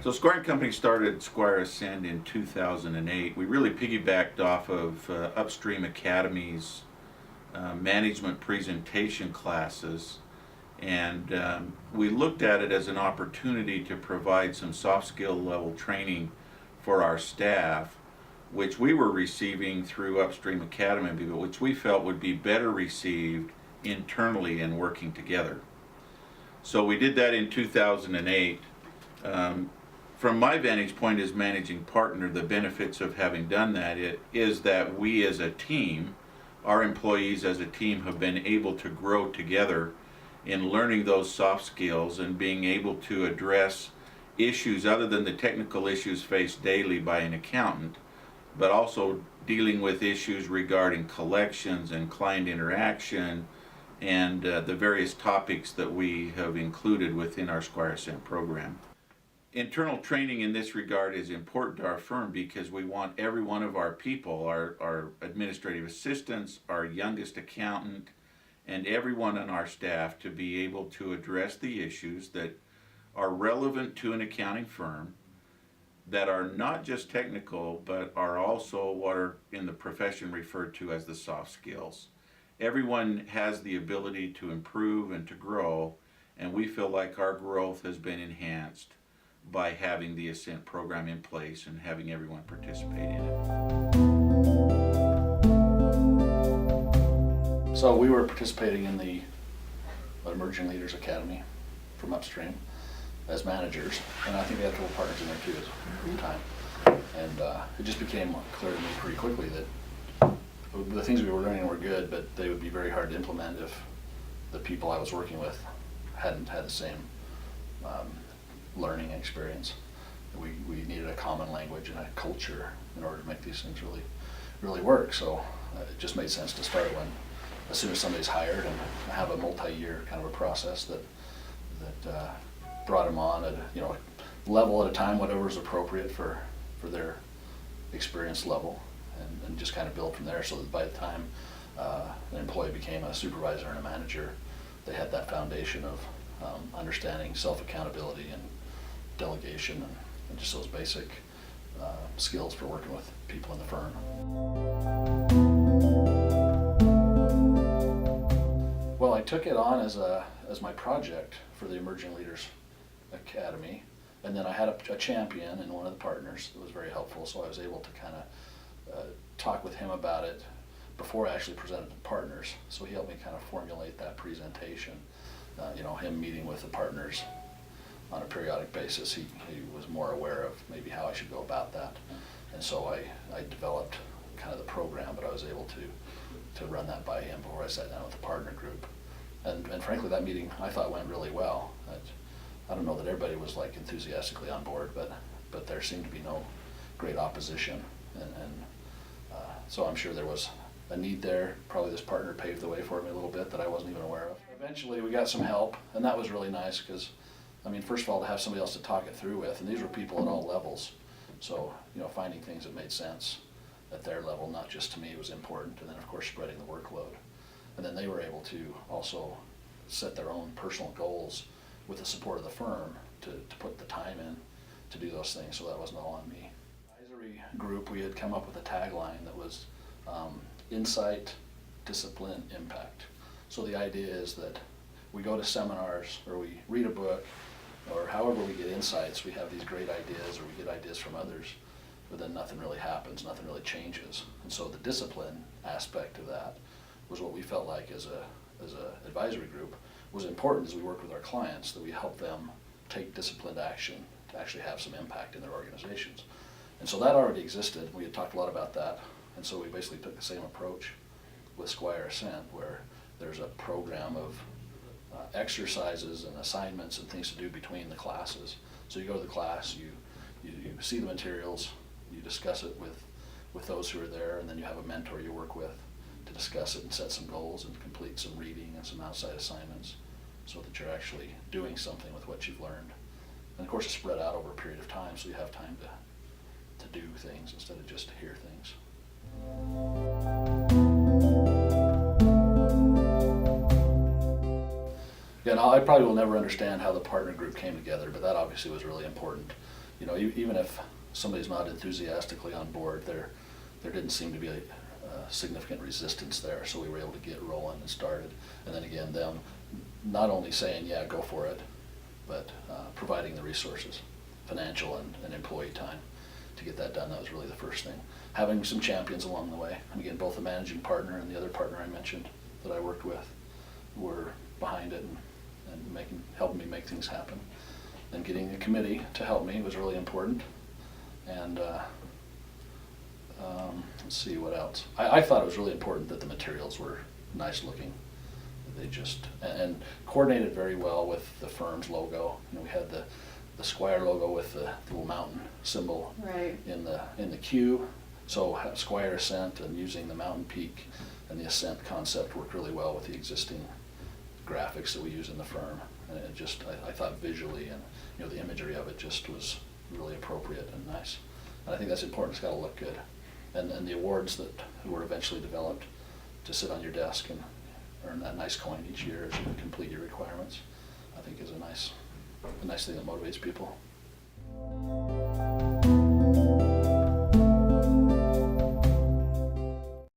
So Squire and Company started Squire Ascent in 2008. We really piggybacked off of Upstream Academy's management presentation classes, and we looked at it as an opportunity to provide some soft skill level training for our staff, which we were receiving through Upstream Academy, but which we felt would be better received internally and working together. So we did that in 2008. From my vantage point as managing partner, the benefits of having done that is that we as a team, our employees as a team, have been able to grow together in learning those soft skills and being able to address issues other than the technical issues faced daily by an accountant, but also dealing with issues regarding collections and client interaction and the various topics that we have included within our Squire Ascent program. Internal training in this regard is important to our firm because we want every one of our people, our administrative assistants, our youngest accountant, and everyone on our staff to be able to address the issues that are relevant to an accounting firm, that are not just technical, but are also what are in the profession referred to as the soft skills. Everyone has the ability to improve and to grow, and we feel like our growth has been enhanced by having the Ascent program in place and having everyone participate in it. So we were participating in the Emerging Leaders Academy from Upstream as managers, and I think we had a couple partners in there too at the time. And it just became clear to me pretty quickly that the things we were learning were good, but they would be very hard to implement if the people I was working with hadn't had the same learning experience. We needed a common language and a culture in order to make these things really work. So it just made sense to start when, as soon as somebody's hired, and have a multi-year kind of a process that brought them on at a level at a time, whatever was appropriate for their experience level, and just kind of build from there, so that by the time an employee became a supervisor and a manager, they had that foundation of understanding self-accountability and delegation and just those basic skills for working with people in the firm. Well, I took it on as my project for the Emerging Leaders Academy, and then I had a champion and one of the partners that was very helpful, so I was able to kind of talk with him about it before I actually presented to partners. So he helped me kind of formulate that presentation. Him meeting with the partners on a periodic basis, he was more aware of maybe how I should go about that. And so I developed kind of the program, but I was able to run that by him before I sat down with the partner group. And frankly, that meeting I thought went really well. I don't know that everybody was like enthusiastically on board, but there seemed to be no great opposition. So I'm sure there was a need there. Probably this partner paved the way for me a little bit that I wasn't even aware of. Eventually we got some help, and that was really nice because, first of all, to have somebody else to talk it through with, and these were people at all levels. So, finding things that made sense at their level, not just to me, was important. And then, of course, spreading the workload. And then they were able to also set their own personal goals with the support of the firm to put the time in to do those things, so that wasn't all on me. Advisory group, we had come up with a tagline that was insight, discipline, impact. So the idea is that we go to seminars, or we read a book, or however we get insights, we have these great ideas, or we get ideas from others, but then nothing really happens, nothing really changes. And so the discipline aspect of that was what we felt like as a advisory group was important as we work with our clients, that we help them take disciplined action to actually have some impact in their organizations. And so that already existed. We had talked a lot about that. And so we basically took the same approach with Squire Ascent, where there's a program of exercises and assignments and things to do between the classes. So you go to the class, you see the materials, you discuss it with those who are there, and then you have a mentor you work with to discuss it and set some goals and complete some reading and some outside assignments so that you're actually doing something with what you've learned. And of course it's spread out over a period of time, so you have time to do things instead of just to hear things. Yeah, now I probably will never understand how the partner group came together, but that obviously was really important you know, even if somebody's not enthusiastically on board, there didn't seem to be a significant resistance there, so we were able to get rolling and started. And then again, them not only saying, yeah, go for it, but providing the resources, financial and employee time to get that done. That was really the first thing. Having some champions along the way. And again, both the managing partner and the other partner I mentioned that I worked with were behind it and helping me make things happen. And getting a committee to help me was really important. And let's see what else. I thought it was really important that the materials were nice looking. They just, and coordinated very well with the firm's logo. You know, we had the Squire logo with the little mountain symbol Right. in the queue. So Squire Ascent and using the mountain peak and the Ascent concept worked really well with the existing graphics that we use in the firm. And it just, I thought visually and, you know, the imagery of it just was really appropriate and nice. And I think that's important. It's got to look good. And the awards that were eventually developed to sit on your desk and earn that nice coin each year as you complete your requirements, I think is a nice thing that motivates people.